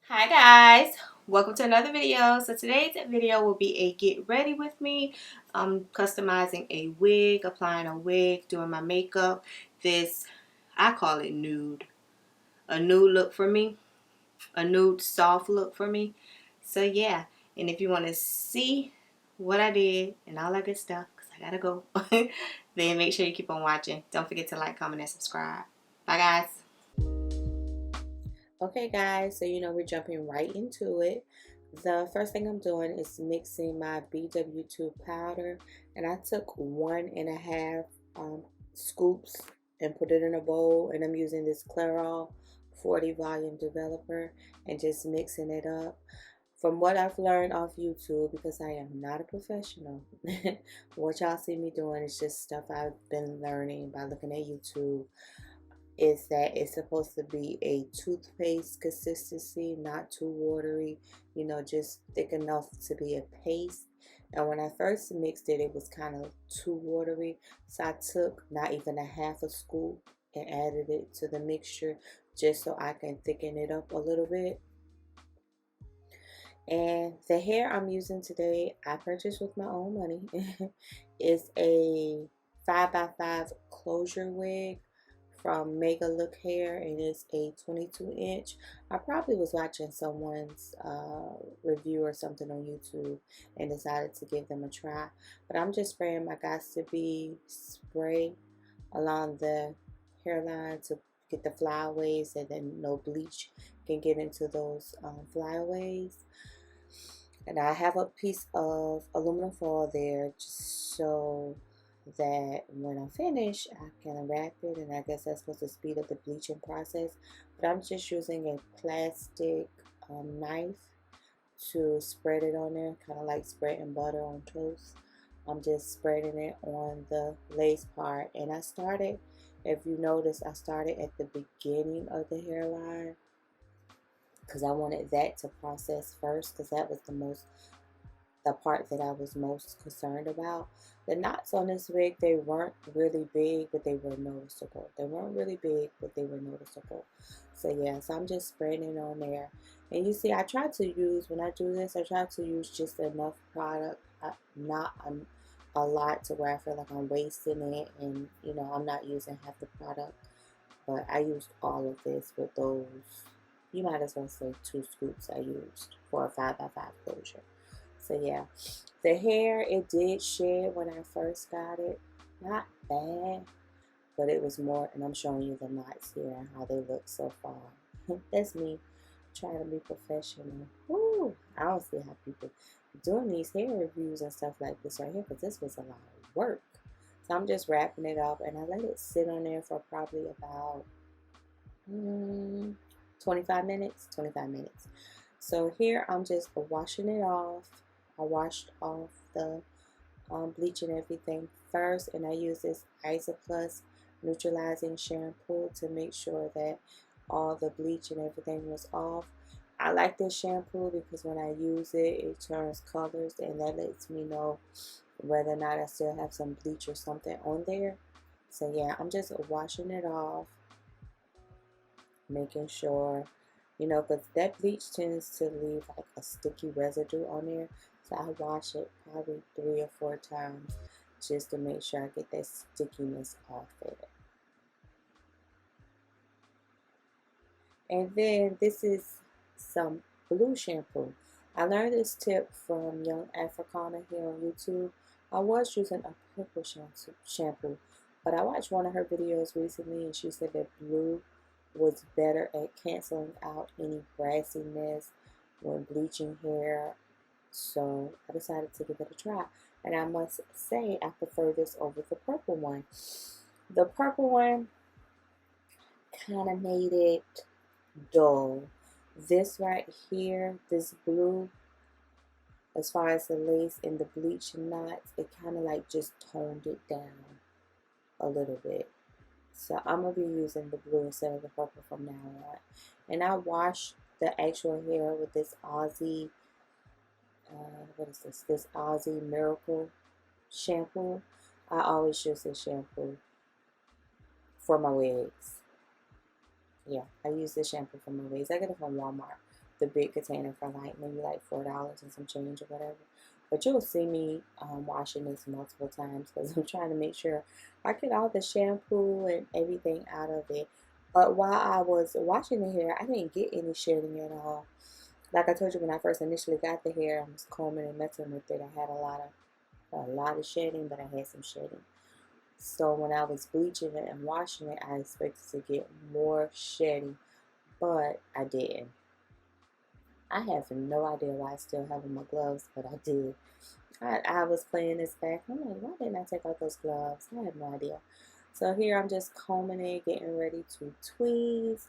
Hi guys, welcome to another video. So today's video will be a get ready with me. I'm customizing a wig, applying a wig, doing my makeup. This, I call it nude. A nude look for me. A nude soft look for me. So yeah, and if you want to see what I did and all that good stuff, because I gotta go, then make sure you keep on watching. Don't forget to like, comment, and subscribe. Bye guys. Okay guys, so we're jumping right into it. The first thing I'm doing is mixing my BW2 powder, and I took 1.5 scoops and put it in a bowl, and I'm using this Clairol 40 volume developer and just mixing it up. From what I've learned off YouTube, because I am not a professional, what y'all see me doing is just stuff I've been learning by looking at YouTube, is that it's supposed to be a toothpaste consistency, not too watery, just thick enough to be a paste. And when I first mixed it, it was kind of too watery, so I took not even a half a scoop and added it to the mixture just so I can thicken it up a little bit. And the hair I'm using today, I purchased with my own money. It's a 5x5 closure wig from Mega Look Hair, and it's a 22-inch. I probably was watching someone's review or something on YouTube and decided to give them a try. But I'm just spraying my Gots to Be spray along the hairline to get the flyaways, and then no bleach can get into those flyaways. And I have a piece of aluminum foil there just so that when I finish, I can wrap it, and I guess that's supposed to speed up the bleaching process. But I'm just using a plastic knife to spread it on there, kind of like spreading butter on toast. I'm just spreading it on the lace part, and I started, if you notice, I started at the beginning of the hairline because I wanted that to process first, because that was the part that I was most concerned about. The knots on this wig, they weren't really big, but they were noticeable. They weren't really big, but they were noticeable. So yeah, so I'm just spreading it on there. And you see, I try to use, when I do this, I try to use just enough product, not a lot to where I feel like I'm wasting it, and I'm not using half the product. But I used all of this with those, you might as well say 2 scoops I used for a 5x5 closure. So yeah, the hair, it did shed when I first got it. Not bad, but it was more, and I'm showing you the knots here and how they look so far. That's me trying to be professional. Woo! I don't see how people doing these hair reviews and stuff like this right here, because this was a lot of work. So I'm just wrapping it up, and I let it sit on there for probably about 25 minutes. 25 minutes. So here I'm just washing it off. I washed off the bleach and everything first, and I use this Isoplus neutralizing shampoo to make sure that all the bleach and everything was off. I like this shampoo because when I use it, it turns colors, and that lets me know whether or not I still have some bleach or something on there. So yeah, I'm just washing it off, making sure, because that bleach tends to leave like a sticky residue on there. So I wash it probably 3 or 4 times just to make sure I get that stickiness off of it. And then this is some blue shampoo. I learned this tip from Young Africana here on YouTube. I was using a purple shampoo, but I watched one of her videos recently, and she said that blue was better at canceling out any brassiness when bleaching hair. So I decided to give it a try, and I must say I prefer this over the purple one. The purple one kind of made it dull. This right here, this blue, as far as the lace and the bleach knots, it kind of like just toned it down a little bit. So I'm going to be using the blue instead of the purple from now on. And I wash the actual hair with this Aussie, what is this? This Aussie Miracle shampoo. I always use this shampoo for my wigs. Yeah, I use this shampoo for my wigs. I get it from Walmart. the big container for like maybe like $4 and some change or whatever. But you'll see me washing this multiple times because I'm trying to make sure I get all the shampoo and everything out of it. But while I was washing the hair, I didn't get any shedding at all. Like I told you, when I first initially got the hair, I was combing and messing with it. I had a lot of shedding, but I had some shedding. So when I was bleaching it and washing it, I expected to get more shedding, but I didn't. I have no idea why I still have on my gloves, but I did. I was playing this back. I'm like, why didn't I take out those gloves? I have no idea. So here I'm just combing it, getting ready to tweeze.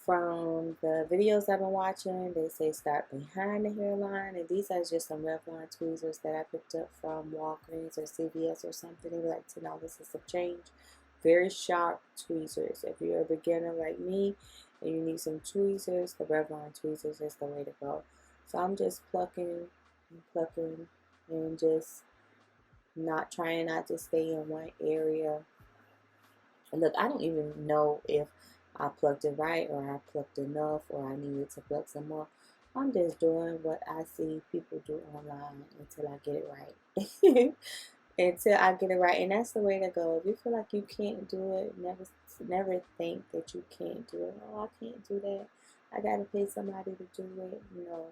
From the videos I've been watching, they say start behind the hairline, and these are just some Revlon tweezers that I picked up from Walgreens or CVS or something. They were like $10 and some change. Very sharp tweezers. If you're a beginner like me and you need some tweezers, the Revlon tweezers is the way to go. So I'm just plucking and plucking and just trying not to stay in one area. And look, I don't even know if I plucked it right or I plucked enough or I needed to pluck some more. I'm just doing what I see people do online until I get it right. Until I get it right. And that's the way to go. If you feel like you can't do it, never think that you can't do it. Oh, I can't do that. I gotta pay somebody to do it. You know,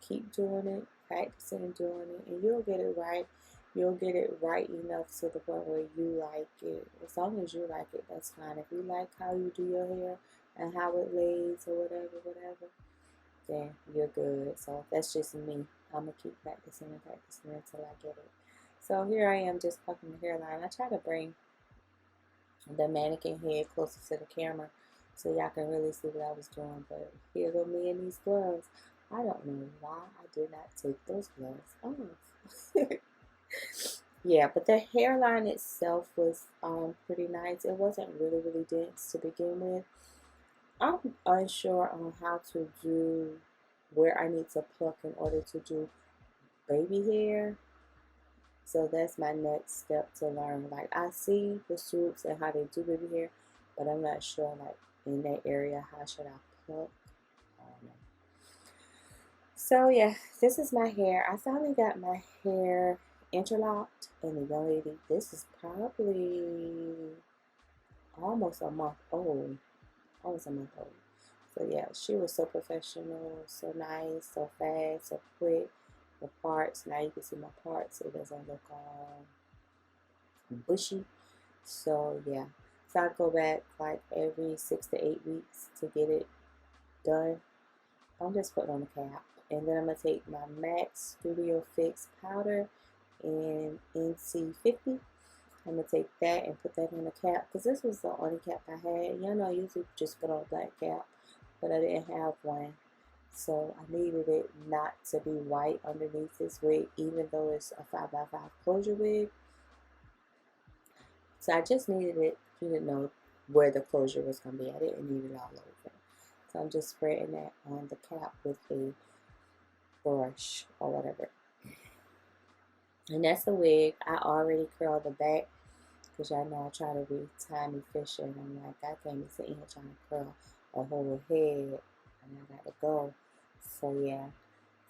keep doing it, practicing doing it, and you'll get it right. You'll get it right enough to the point where you like it. As long as you like it, that's fine. If you like how you do your hair and how it lays or whatever, then you're good. So that's just me. I'm going to keep practicing and practicing until I get it. So here I am just plucking the hairline. I try to bring the mannequin head closer to the camera so y'all can really see what I was doing. But here go me in these gloves. I don't know why I did not take those gloves off. Yeah, but the hairline itself was pretty nice. It wasn't really dense to begin with. I'm unsure on how to do where I need to pluck in order to do baby hair. So that's my next step to learn. Like, I see the swoops and how they do baby hair, but I'm not sure, like, in that area, how should I pluck? I don't know. So yeah, this is my hair. I finally got my hair interlocked, and the young lady, this is probably almost a month old. Almost a month old. So yeah, she was so professional, so nice, so fast, so quick. The parts, now you can see my parts. It doesn't look bushy. So yeah, so I go back like every 6 to 8 weeks to get it done. I'm just putting on the cap, and then I'm gonna take my MAC Studio Fx powder in NC50. I'm gonna take that and put that on the cap because this was the only cap I had. You know, I usually just put on a black cap, but I didn't have one. So I needed it not to be white underneath this wig, even though it's a 5x5 closure wig. So I just needed it, you didn't know where the closure was going to be. I didn't need it all over. So I'm just spreading that on the cap with a brush or whatever. And that's the wig. I already curled the back because y'all know I try to be time efficient. I'm like, I can't be sitting here trying to curl a whole head, and I got to go. So yeah,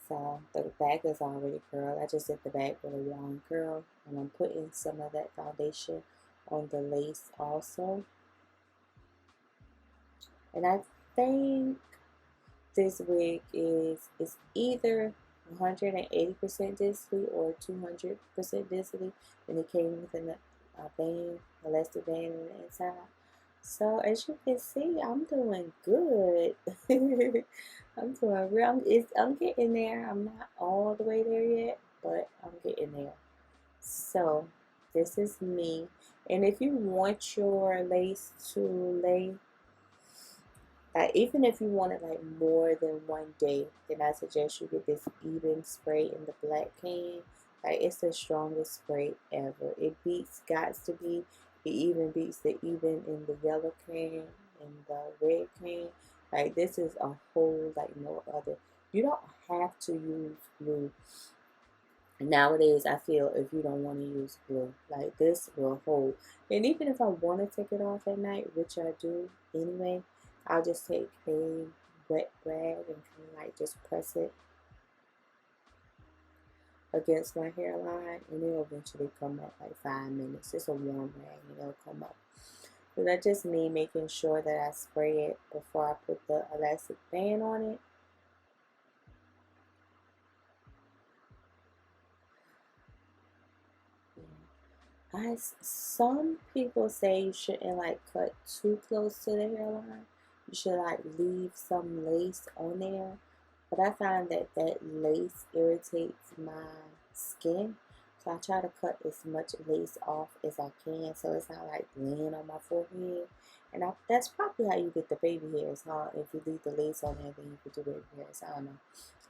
so the back is already curled. I just did the back with a wand curl, and I'm putting some of that foundation on the lace also. And I think this wig is either 180% density or 200% density, and it came with a band, elastic band on the inside. So as you can see, I'm doing good. I'm doing real. I'm getting there. I'm not all the way there yet, but I'm getting there. So this is me. And if you want your lace to lay, like even if you want it like more than one day, then I suggest you get this even spray in the black can. Like it's the strongest spray ever. It beats Gots to be. It even beats the even in the yellow can and the red can. Like this is a whole like no other. You don't have to use glue. Nowadays, I feel if you don't want to use glue, like this will hold. And even if I want to take it off at night, which I do anyway, I'll just take a wet rag and kind of like just press it against my hairline, and it'll eventually come up like 5 minutes. It's a warm rag and it'll come up. So that's just me making sure that I spray it before I put the elastic band on it. Some people say you shouldn't like cut too close to the hairline. You should like leave some lace on there. But I find that that lace irritates my skin. So I try to cut as much lace off as I can so it's not like laying on my forehead. And that's probably how you get the baby hairs, huh? If you leave the lace on there, then you get the baby hairs. I don't know.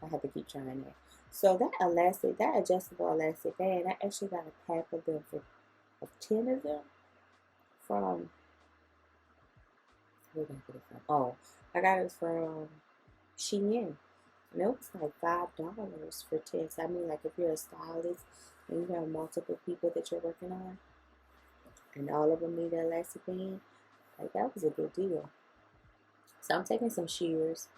I have to keep trying that. So that adjustable elastic band, I actually got a pack of them of 10 of them from, where did I get it from? Oh, I got it from Shein. And it was like $5 for 10. So I mean, like if you're a stylist and you have multiple people that you're working on, and all of them need an elastic band, like that was a good deal. So I'm taking some shears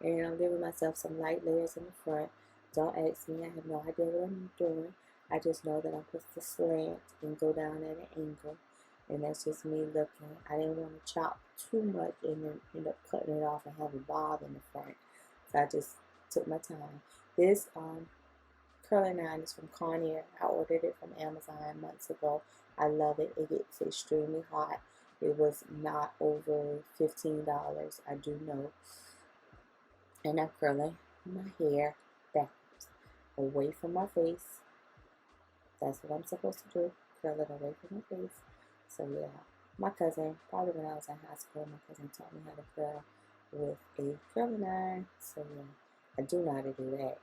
and I'm giving myself some light layers in the front. Don't ask me, I have no idea what I'm doing. I just know that I'm supposed to slant and go down at an angle. And that's just me looking. I didn't want to chop too much and then end up cutting it off and have a bob in the front. So I just took my time. This curling iron is from Conair. I ordered it from Amazon months ago. I love it. It gets extremely hot. It was not over $15, I do know. And I'm curling my hair backwards, away from my face. That's what I'm supposed to do. Curl it away from my face. So yeah, my cousin, probably when I was in high school, my cousin taught me how to curl with a curling iron. So yeah, I do know how to do that.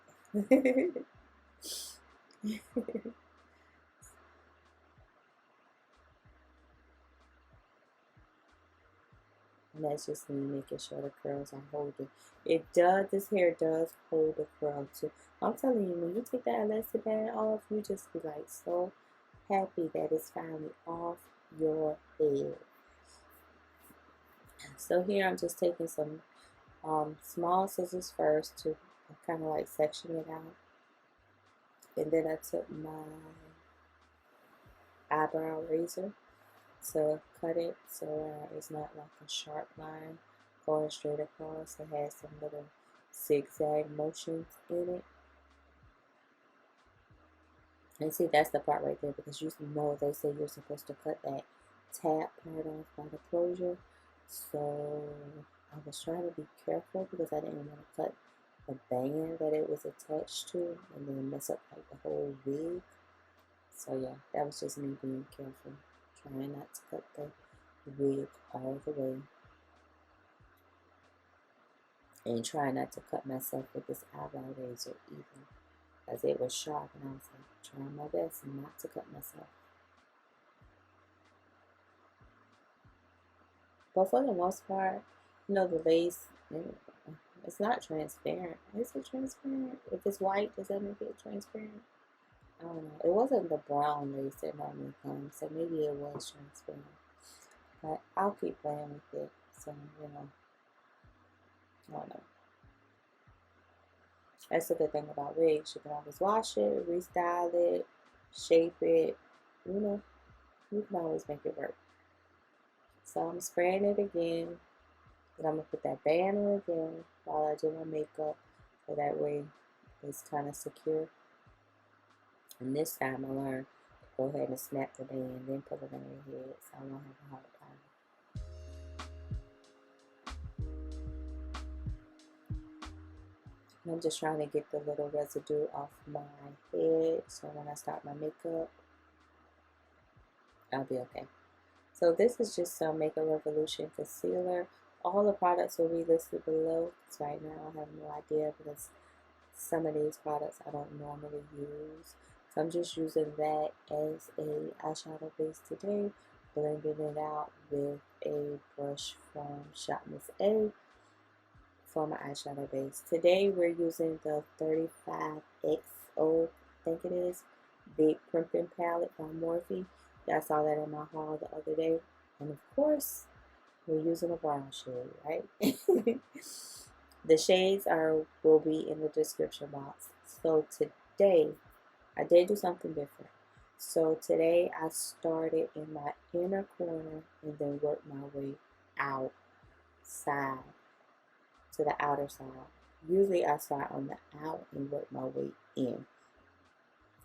And that's just me making sure the curls are holding. This hair does hold the curl too. I'm telling you, when you take that elastic band off, you just be like so happy that it's finally off your head. So here I'm just taking some small scissors first to kind of like section it out. And then I took my eyebrow razor to cut it so it's not like a sharp line going straight across. It has some little zigzag motions in it. And see, that's the part right there, because you know they say you're supposed to cut that tab part off by the closure. So I was trying to be careful because I didn't want to cut the band that it was attached to and then mess up like the whole wig. So yeah, that was just me being careful, trying not to cut the wig all the way, and trying not to cut myself with this eyebrow razor either, as it was sharp, and I was like trying my best not to cut myself. But for the most part, you know, the lace, it's not transparent. Is it transparent? If it's white, does that make it transparent? I don't know. It wasn't the brown lace that normally comes, so maybe it was transparent. But I'll keep playing with it. So, you know, I don't know. That's the good thing about wigs. You can always wash it, restyle it, shape it. You know, you can always make it work. So I'm spraying it again. Then I'm going to put that band on again while I do my makeup. So that way it's kind of secure. And this time I learned to go ahead and snap the band and then put it on your head so I won't have a hard time. And I'm just trying to get the little residue off my head so when I start my makeup, I'll be okay. So this is just some Makeup Revolution concealer. All the products will be listed below. So right now I have no idea because some of these products I don't normally use. So I'm just using that as a eyeshadow base today, blending it out with a brush from Shop Miss A for my eyeshadow base. Today we're using the 35XO, I think it is, Big Primpin palette by Morphe. I saw that in my haul the other day. And of course, we're using a brown shade, right? The shades will be in the description box. So today, I did do something different. So today I started in my inner corner and then worked my way outside to the outer side. Usually I start on the out and work my way in.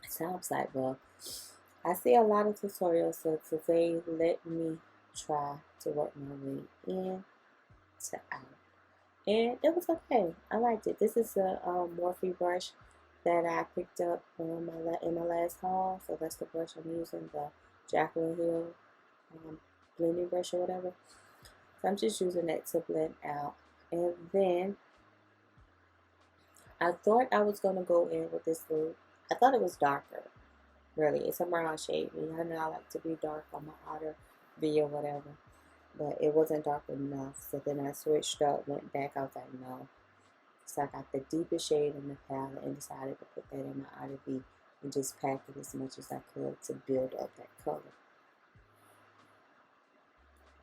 It sounds like, well, I see a lot of tutorials, so today let me try to work my way in to out. And it was okay. I liked it. This is a Morphe brush that I picked up on in my last haul. So that's the brush I'm using, the Jaclyn Hill blending brush or whatever. So I'm just using that to blend out. And then I thought I was going to go in with this little, I thought it was darker. Really, it's a brown shade. I know I like to be dark on my outer V or whatever. But it wasn't dark enough. So then I switched up, went back. I was like, no. So I got the deepest shade in the palette and decided to put that in my outer V and just pack it as much as I could to build up that color.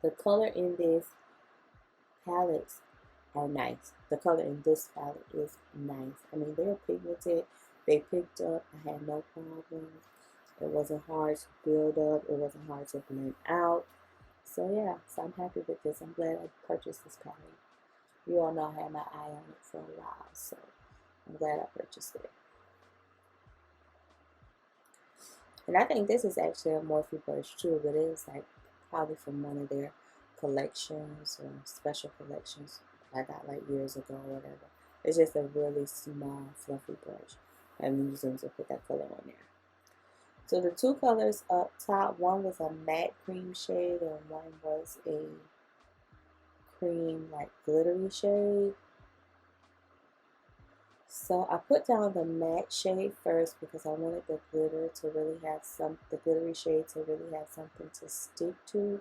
The color in this palettes are nice. The color in this palette is nice. I mean, they're pigmented. They picked up. I had no problems. It wasn't hard to build up. It wasn't hard to blend out. So yeah, so I'm happy with this. I'm glad I purchased this palette. You all know I had my eye on it for a while, so I'm glad I purchased it. And I think this is actually a Morphe brush too, but it is like probably from one of their collections or special collections I got like years ago or whatever. It's just a really small, fluffy brush I'm using to put that color on there. So the two colors up top, one was a matte cream shade and one was a cream like glittery shade. So I put down the matte shade first because I wanted the glitter to really have the glittery shade to really have something to stick to.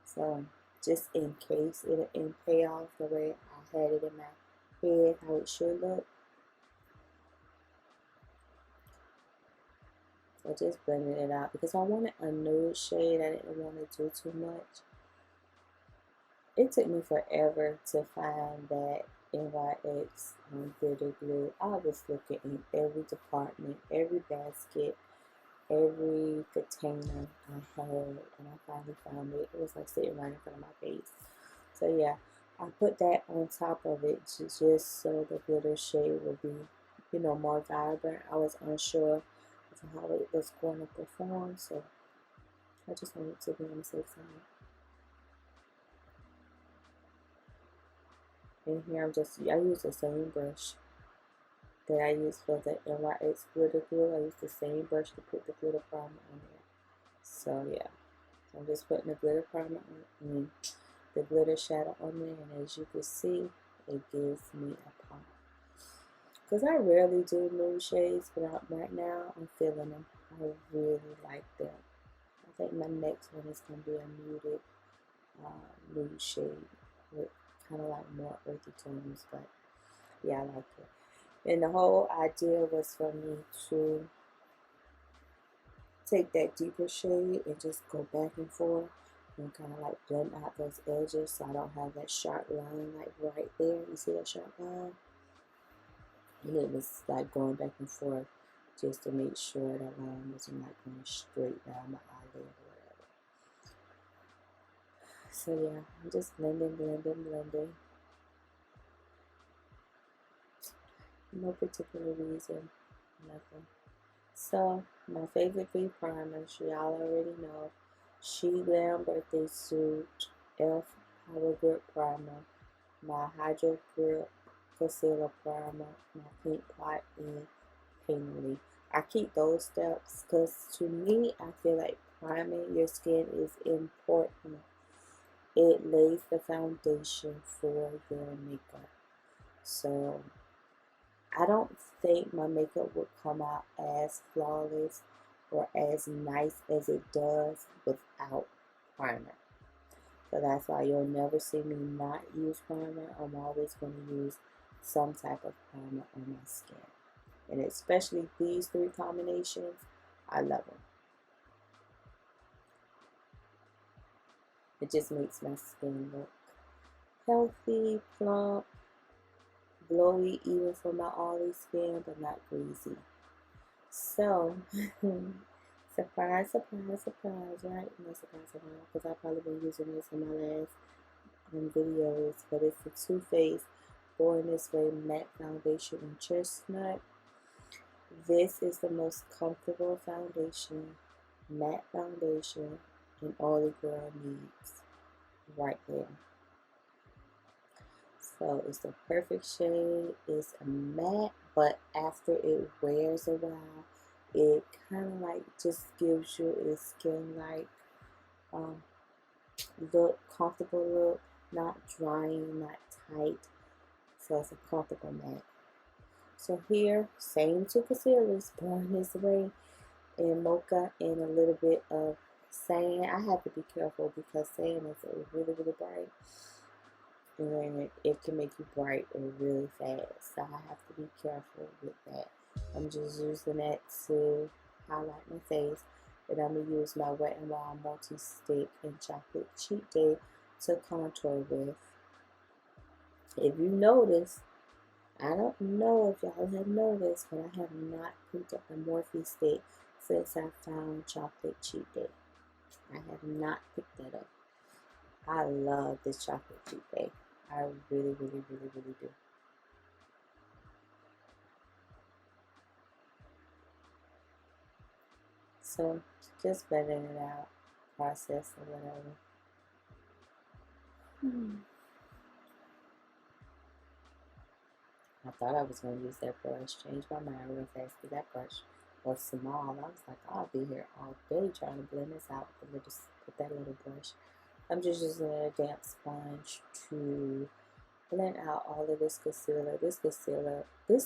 So just in case it didn't pay off the way I had it in my head, how it should look. So I just blended it out because I wanted a nude shade. I didn't want to do too much. It took me forever to find that NYX glitter glue. I was looking in every department, every basket, every container I had, and I finally found it. It was like sitting right in front of my face. So yeah, I put that on top of it just so the glitter shade would be, you know, more vibrant. I was unsure of how it was going to perform, so I just wanted to be on the safe side. And here I use the same brush that I used for the NYX glitter glue. I used the same brush to put the glitter primer on there. So yeah, so I'm just putting the glitter primer on, the glitter shadow on there, and as you can see, it gives me a pop. Because I rarely do nude shades, but right now I'm feeling them. I really like them. I think my next one is going to be a muted nude shade with kind of like more earthy tones, but yeah, I like it. And the whole idea was for me to take that deeper shade and just go back and forth and kind of like blend out those edges so I don't have that sharp line like right there. You see that sharp line? And it was like going back and forth just to make sure that line wasn't like going straight down my eyelid or whatever. So yeah, I'm just blending. No particular reason, nothing. So, my favorite V primers, y'all already know. SheGlam Birthday Suit, Elf Power Grip Primer, my Hydro Grip Concealer Primer, my Pink Pot, and Painterly. I keep those steps because to me, I feel like priming your skin is important. It lays the foundation for your makeup. So, I don't think my makeup would come out as flawless or as nice as it does without primer. So that's why you'll never see me not use primer. I'm always going to use some type of primer on my skin. And especially these three combinations, I love them. It just makes my skin look healthy, plump, glowy even for my oily skin, but not greasy. So, surprise, surprise, surprise, right? No surprise at all, because I've probably been using this in my last videos, but it's the Too Faced Born This Way Matte Foundation in Chestnut. This is the most comfortable foundation, matte foundation, an oily girl needs right there. So it's the perfect shade. It's a matte, but after it wears a while, it kind of like just gives you a skin like look, comfortable look, not drying, not tight. So it's a comfortable matte. So here, same two concealers, Born This Way and Mocha, and a little bit of sand. I have to be careful because sand is really, really bright. And it can make you bright really fast. So I have to be careful with that. I'm just using that to highlight my face. And I'm going to use my Wet n Wild multi-stick and chocolate cheat day to contour with. If you notice, I don't know if y'all have noticed, but I have not picked up a Morphe stick since I found chocolate cheat day. I have not picked that up. I love this chocolate cheat day. I really, really, really, really do. So just blending it out, process or whatever. I thought I was going to use that brush. Changed my mind real fast because that brush was small. I was like, I'll be here all day trying to blend this out with that little brush. I'm just using a damp sponge to blend out all of this concealer. This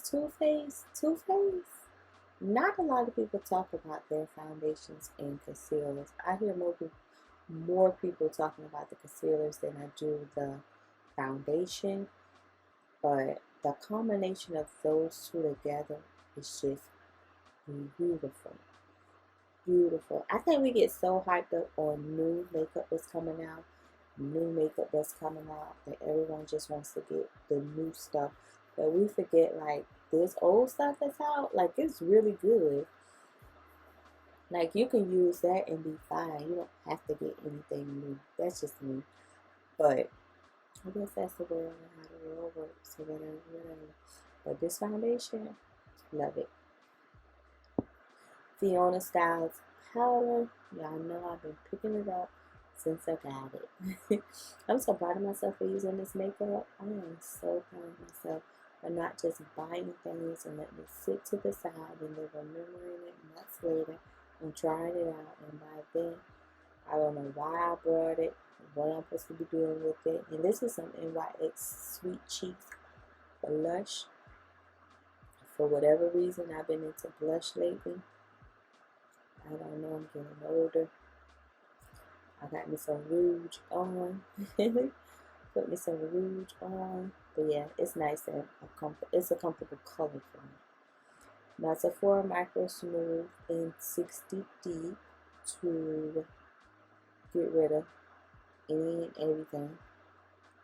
Too Faced. Not a lot of people talk about their foundations and concealers. I hear more people talking about the concealers than I do the foundation. But the combination of those two together is just beautiful. Beautiful. I think we get so hyped up on new makeup that's coming out, that everyone just wants to get the new stuff. That we forget, like, this old stuff that's out, like, it's really good. Like, you can use that and be fine. You don't have to get anything new. That's just me. But I guess that's the world and how the world works, or whatever. But this foundation, love it. Fiona Stiles powder. Y'all know I've been picking it up since I got it. I'm so proud of myself for using this makeup. I am so proud of myself for not just buying things and letting it sit to the side and then remembering it months later and trying it out. And by then, I don't know why I brought it, what I'm supposed to be doing with it. And this is some NYX Sweet Cheeks blush. For whatever reason, I've been into blush lately. I don't know, I'm getting older. I got me some rouge on. Put me some rouge on. But yeah, it's nice and it's a comfortable color for me. My Sephora Micro Smooth in 60 Deep to get rid of any and everything.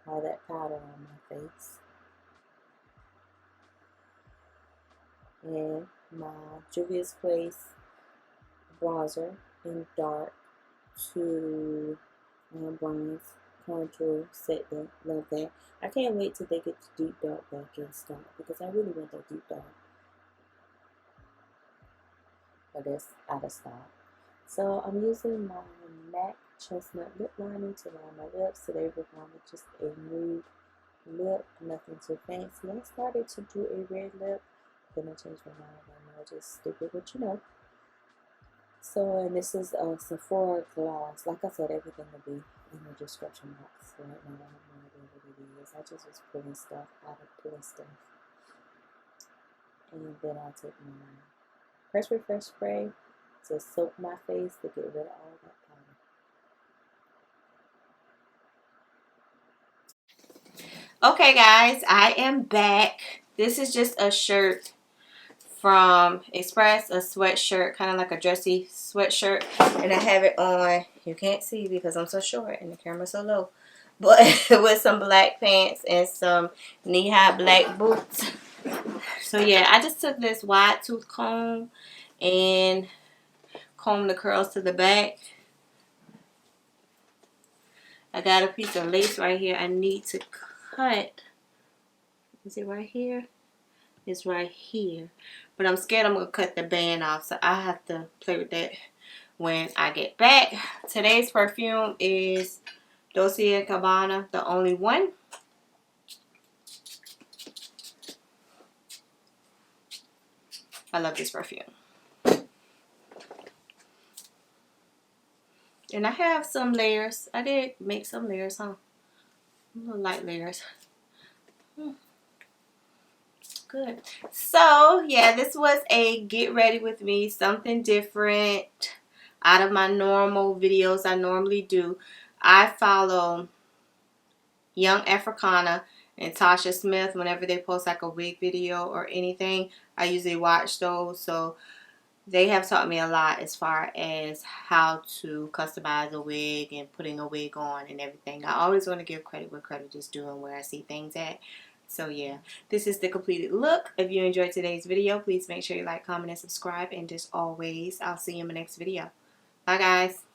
All that powder on my face. And my juvia'splace bronzer in dark to bronze, contour, set that. Love that. I can't wait till they get the deep dark back in stock because I really want that deep dark. But it's out of stock. So I'm using my MAC Chestnut Lip Liner to line my lips. Today we're going with just a nude lip, nothing too fancy. I started to do a red lip, then I changed my mind. I know, just stick with what you know. So, and this is a Sephora gloss. Like I said, everything will be in the description box. Right now, I have no idea what it is. I just was pulling stuff out of pulling stuff. And then I'll take my Press Refresh spray to soak my face to get rid of all that powder. Okay, guys, I am back. This is just a shirt from Express, a sweatshirt, kind of like a dressy sweatshirt, and I have it on. You can't see because I'm so short and the camera's so low, but with some black pants and some knee-high black boots. So yeah, I just took this wide tooth comb and combed the curls to the back. I got a piece of lace right here I need to cut. Is it right here? It's right here. But I'm scared I'm going to cut the band off, so I have to play with that when I get back. Today's perfume is Dolce & Gabbana, The Only One. I love this perfume. And I have some layers. I did make some layers, huh? Little light layers. Good. So, yeah, this was a get ready with me. Something different out of my normal videos I normally do. I follow Young Africana and Tasha Smith. Whenever they post like a wig video or anything, I usually watch those. So they have taught me a lot as far as how to customize a wig and putting a wig on and everything. I always want to give credit where credit is due and where I see things at. So yeah, this is the completed look. If you enjoyed today's video, please make sure you like, comment, and subscribe. And as always, I'll see you in my next video. Bye guys.